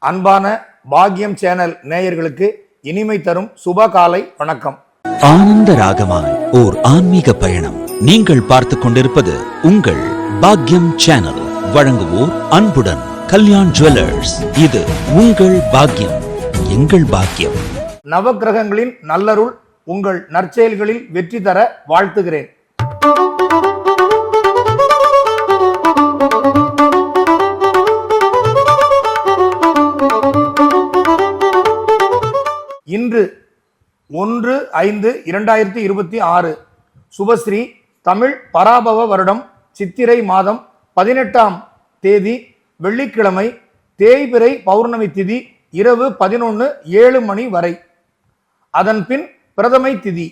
அன்பான பாக்யம் சேனல் நேயர்களுக்கு இனிமை தரும் சுப காலை வணக்கம். ஆனந்த ராகமாய் ஓர் ஆன்மீக பயணம். நீங்கள் பார்த்துக் கொண்டிருப்பது உங்கள் பாக்யம் சேனல். வழங்குவோர் அன்புடன் கல்யாண் ஜுவல்லர்ஸ். இது உங்கள் பாக்யம், எங்கள் பாக்யம். நவக்கிரகங்களின் நல்லருள் உங்கள் நற்செயல்களில் வெற்றி தர வாழ்த்துகிறேன். இன்று 1/5/2026 சுபஸ்ரீ தமிழ் பராபவ வருடம் சித்திரை மாதம் 18ஆம் தேதி வெள்ளிக்கிழமை, தேய்பிறை பௌர்ணமி திதி இரவு 11:07 மணி வரை. அதன் பின் பிரதமை திதி,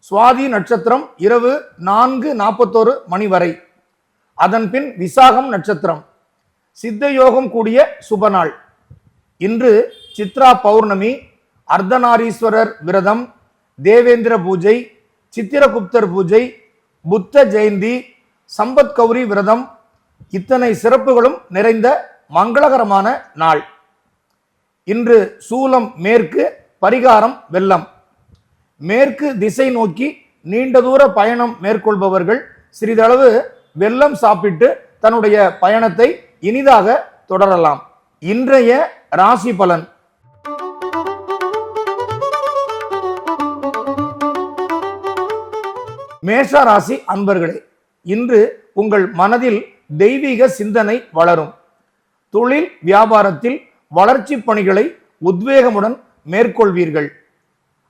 சுவாதி நட்சத்திரம் இரவு 4:41 மணி வரை. அதன் பின் விசாகம் நட்சத்திரம். சித்த யோகம் கூடிய சுபநாள். இன்று சித்ரா பௌர்ணமி, அர்த்தநாரீஸ்வரர் விரதம், தேவேந்திர பூஜை, சித்திரகுப்தர் பூஜை, புத்த ஜெயந்தி, சம்பத் கௌரி விரதம், இத்தனை சிறப்புகளும் நிறைந்த மங்களகரமான நாள். இன்று சூலம் மேற்கு, பரிகாரம் வெள்ளம். மேற்கு திசை நோக்கி நீண்ட தூர பயணம் மேற்கொள்பவர்கள் சிறிதளவு வெல்லம் சாப்பிட்டு தன்னுடைய பயணத்தை இனிதாக தொடரலாம். இன்றைய ராசி பலன். மேஷ ராசி அன்பர்களே, இன்று உங்கள் மனதில் தெய்வீக சிந்தனை வளரும். தொழில் வியாபாரத்தில் வளர்ச்சி பணிகளை உத்வேகமுடன் மேற்கொள்வீர்கள்.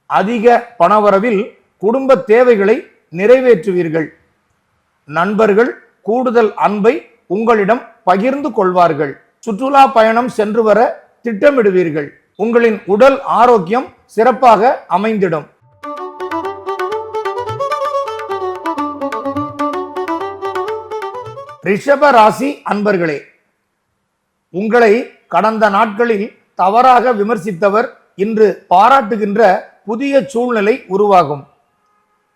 அதிக பணவரவில் குடும்ப தேவைகளை நிறைவேற்றுவீர்கள். நண்பர்கள் கூடுதல் அன்பை உங்களிடம் பகிர்ந்து கொள்வார்கள். சுற்றுலா பயணம் சென்று வர திட்டமிடுவீர்கள். உங்களின் உடல் ஆரோக்கியம் சிறப்பாக அமைந்திடும். ரிஷப ராசி அன்பர்களே, உங்களை கடந்த நாட்களில் தவறாக விமர்சித்தவர் இன்று பாராட்டுகின்ற புதிய சூழ்நிலை உருவாகும்.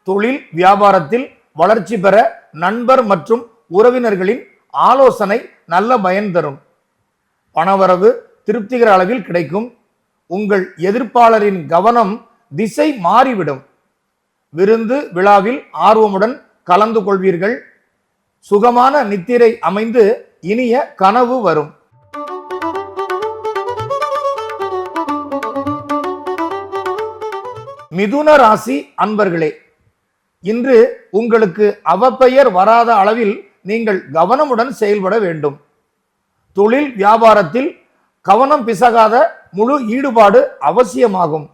தொழில் வியாபாரத்தில் வளர்ச்சி பெற நண்பர் மற்றும் உறவினர்களின் ஆலோசனை நல்ல பயன் தரும். பணவரவு திருப்திகர அளவில் கிடைக்கும். உங்கள் எதிர்ப்பாளரின் கவனம் திசை மாறிவிடும். விருந்து விழாவில் ஆர்வமுடன் கலந்து கொள்வீர்கள். சுகமான நித்திரை அமைந்து இனிய கனவு வரும். மிதுன ராசி அன்பர்களே, இன்று உங்களுக்கு அவப்பெயர் வராத அளவில் நீங்கள் கவனமுடன் செயல்பட வேண்டும். தொழில் வியாபாரத்தில் கவனம் பிசகாத முழு ஈடுபாடு அவசியமாகும்.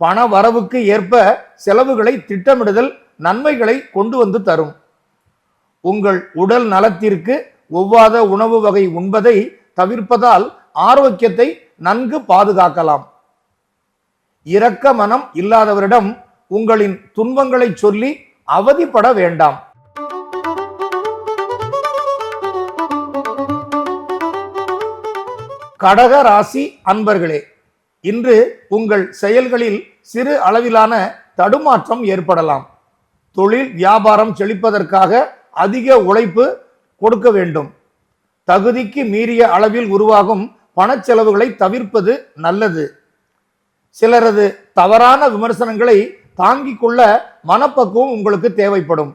பண வரவுக்கு ஏற்ப செலவுகளை திட்டமிடுதல் நன்மைகளை கொண்டு வந்து தரும். உங்கள் உடல் நலத்திற்கு ஒவ்வாத உணவு வகை உண்பதை தவிர்ப்பதால் ஆரோக்கியத்தை நன்கு பாதுகாக்கலாம். இரக்க மனம் இல்லாதவரிடம் உங்களின் துன்பங்களை சொல்லி அவதிப்பட வேண்டாம். கடக ராசி அன்பர்களே, இன்று உங்கள் செயல்களில் சிறு அளவிலான தடுமாற்றம் ஏற்படலாம். தொழில் வியாபாரம் செழிப்பதற்காக அதிக உழைப்பு கொடுக்க வேண்டும். தகுதிக்கு மீறிய அளவில் உருவாகும் பணச்செலவுகளை தவிர்ப்பது நல்லது. சிலரது தவறான விமர்சனங்களை தாங்கிக் கொள்ள மனப்பக்குவம் உங்களுக்கு தேவைப்படும்.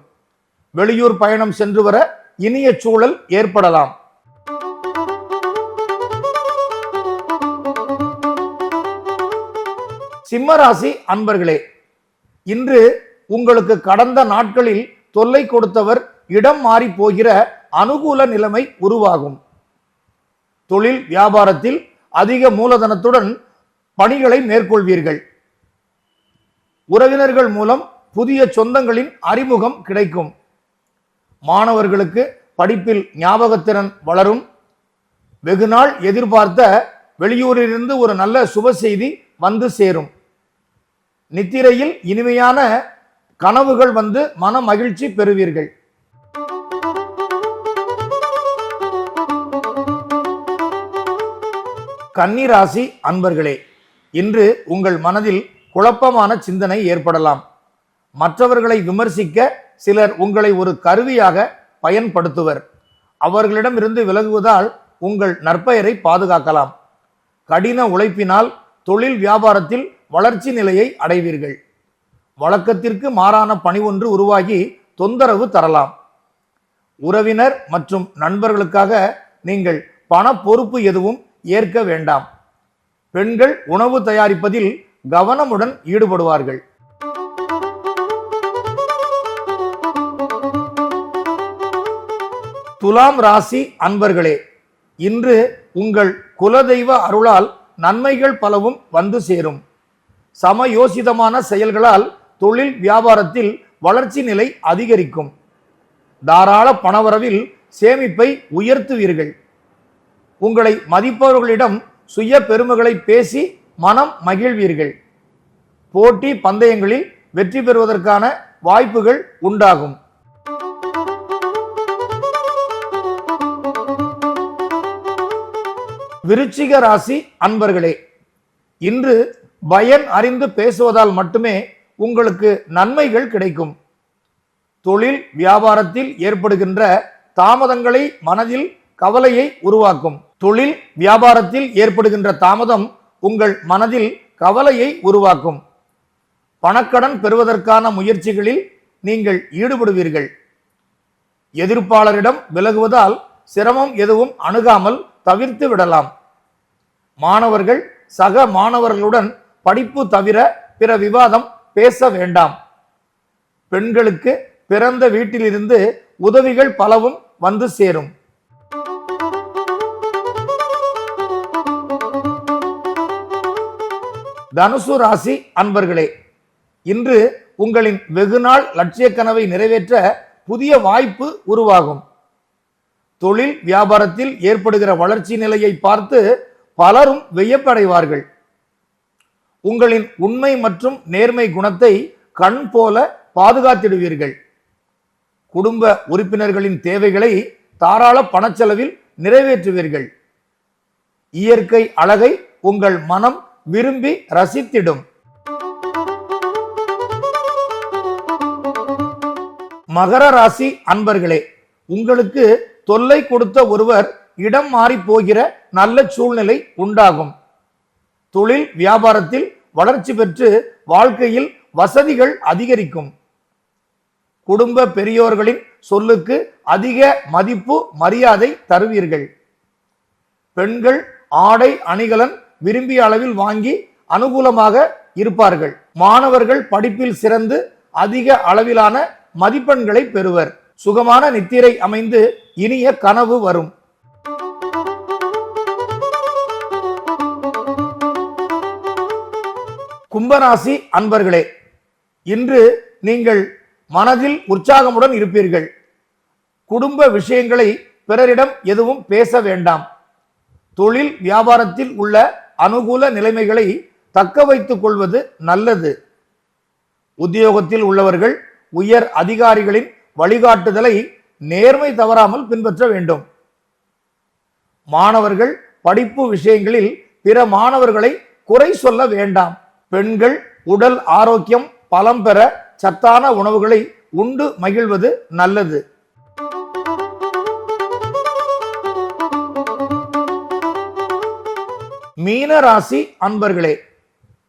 வெளியூர் பயணம் சென்று வர இனிய சூழல் ஏற்படலாம். சிம்மராசி அன்பர்களே, இன்று உங்களுக்கு கடந்த நாட்களில் தொல்லை கொடுத்தவர் இடம் மாறி போகிற அனுகூல நிலைமை உருவாகும். தொழில் வியாபாரத்தில் அதிக மூலதனத்துடன் பணிகளை மேற்கொள்வீர்கள். உறவினர்கள் மூலம் புதிய சொந்தங்களின் அறிமுகம் கிடைக்கும். மாணவர்களுக்கு படிப்பில் ஞாபகத்திறன் வளரும். வெகுநாள் எதிர்பார்த்த வெளியூரிலிருந்து ஒரு நல்ல சுப செய்தி வந்து சேரும். நித்திரையில் இனிமையான கனவுகள் வந்து மன மகிழ்ச்சி பெறுவீர்கள். கன்னிராசி அன்பர்களே, இன்று உங்கள் மனதில் குழப்பமான சிந்தனை ஏற்படலாம். மற்றவர்களை விமர்சிக்க சிலர் உங்களை ஒரு கருவியாக பயன்படுத்துவர். அவர்களிடமிருந்து விலகுவதால் உங்கள் நற்பெயரை பாதுகாக்கலாம். கடின உழைப்பினால் தொழில் வியாபாரத்தில் வளர்ச்சி நிலையை அடைவீர்கள். வழக்கத்திற்கு மாறான பணி ஒன்று உருவாகி தொந்தரவு தரலாம். உறவினர் மற்றும் நண்பர்களுக்காக நீங்கள் பண பொறுப்பு எதுவும் ஏற்க வேண்டாம். பெண்கள் உணவு தயாரிப்பதில் கவனமுடன் ஈடுபடுவார்கள். துலாம் ராசி அன்பர்களே, இன்று உங்கள் குலதெய்வ அருளால் நன்மைகள் பலவும் வந்து சேரும். சமயோசிதமான செயல்களால் தொழில் வியாபாரத்தில் வளர்ச்சி நிலை அதிகரிக்கும். தாராள பணவரவில் சேமிப்பை உயர்த்துவீர்கள். உங்களை மதிப்பவர்களிடம் சுய பெருமைகளை பேசி மனம் மகிழ்வீர்கள். போட்டி பந்தயங்களில் வெற்றி பெறுவதற்கான வாய்ப்புகள் உண்டாகும். விருச்சிக ராசி அன்பர்களே, இன்று பயன் அறிந்து பேசுவதால் மட்டுமே உங்களுக்கு நன்மைகள் கிடைக்கும். தொழில் வியாபாரத்தில் ஏற்படுகின்ற தாமதங்களை மனதில் கவலையை உருவாக்கும். தொழில் வியாபாரத்தில் ஏற்படுகின்ற தாமதம் உங்கள் மனதில் கவலையை உருவாக்கும். பணக்கடன் பெறுவதற்கான முயற்சிகளில் நீங்கள் ஈடுபடுவீர்கள். எதிர்ப்பாளரிடம் விலகுவதால் சிரமம் எதுவும் அணுகாமல் தவிர்த்து விடலாம். மாணவர்கள் சக மாணவர்களுடன் படிப்பு தவிர பிற விவாதம் பேச வேண்டாம். பெண்களுக்கு பிறந்த வீட்டிலிருந்து உதவிகள் பலவும் வந்து சேரும். தனுசு ராசி அன்பர்களே, இன்று உங்களின் வெகுநாள் லட்சிய கனவை நிறைவேற்ற புதிய வாய்ப்பு உருவாகும். தொழில் வியாபாரத்தில் ஏற்படுகிற வளர்ச்சி நிலையை பார்த்து பலரும் வியப்படைவார்கள். உங்களின் உண்மை மற்றும் நேர்மை குணத்தை கண் போல பாதுகாத்திடுவீர்கள். குடும்ப உறுப்பினர்களின் தேவைகளை தாராள பணச்செலவில் நிறைவேற்றுவீர்கள். இயற்கை அழகை உங்கள் மனம் விரும்பி ரசித்திடும். மகர ராசி அன்பர்களே, உங்களுக்கு தொல்லை கொடுத்த ஒருவர் இடம் மாறி போகிற நல்ல சூழ்நிலை உண்டாகும். தொழில் வியாபாரத்தில் வளர்ச்சி பெற்று வாழ்க்கையில் வசதிகள் அதிகரிக்கும். குடும்ப பெரியோர்களின் சொல்லுக்கு அதிக மதிப்பு மரியாதை தருவீர்கள். பெண்கள் ஆடை அணிகலன் விரும்பிய அளவில் வாங்கி அனுகூலமாக இருப்பார்கள். மாணவர்கள் படிப்பில் சிறந்து அதிக அளவிலான மதிப்பெண்களை பெறுவர். சுகமான நித்திரை அமைந்து இனிய கனவு வரும். கும்பராசி அன்பர்களே, இன்று நீங்கள் மனதில் உற்சாகமுடன் இருப்பீர்கள். குடும்ப விஷயங்களை பிறரிடம் எதுவும் பேச வேண்டாம். தொழில் வியாபாரத்தில் உள்ள அனுகூல நிலைமைகளை தக்க வைத்துக் கொள்வது நல்லது. உத்தியோகத்தில் உள்ளவர்கள் உயர் அதிகாரிகளின் வழிகாட்டுதலை நேர்மை தவறாமல் பின்பற்ற வேண்டும். மாணவர்கள் படிப்பு விஷயங்களில் பிற மாணவர்களை குறை சொல்ல வேண்டாம். பெண்கள் உடல் ஆரோக்கியம் பலம் பெற சத்தான உணவுகளை உண்டு மகிழ்வது நல்லது. மீன ராசி அன்பர்களே,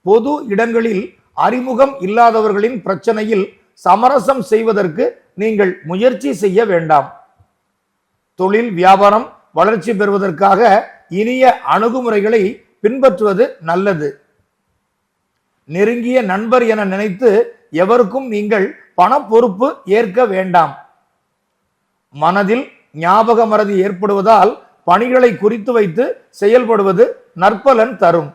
பொது இடங்களில் அறிமுகம் இல்லாதவர்களின் பிரச்சனையில் சமரசம் செய்வதற்கு நீங்கள் முயற்சி செய்ய வேண்டாம். தொழில் வியாபாரம் வளர்ச்சி பெறுவதற்காக இனிய அணுகுமுறைகளை பின்பற்றுவது நல்லது. நெருங்கிய நண்பர் என நினைத்து எவருக்கும் நீங்கள் பண பொறுப்பு ஏற்க வேண்டாம். மனதில் ஞாபக மறதி ஏற்படுவதால் பணிகளை குறித்து வைத்து செயல்படுவது நற்பலன் தரும்.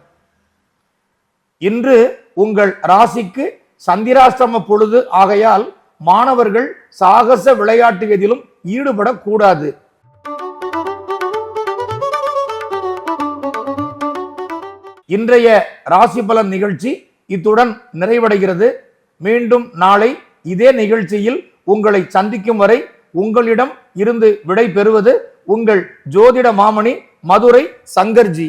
இன்று உங்கள் ராசிக்கு சந்திராஷ்டம பொழுது ஆகையால் மாணவர்கள் சாகச விளையாட்டு எதிலும் ஈடுபடக்கூடாது. இன்றைய ராசி பலன் நிகழ்ச்சி இத்துடன் நிறைவடைகிறது. மீண்டும் நாளை இதே நிகழ்ச்சியில் உங்களை சந்திக்கும் வரை உங்களிடம் இருந்து விடை பெறுவது உங்கள் ஜோதிட மாமணி மதுரை சங்கர்ஜி.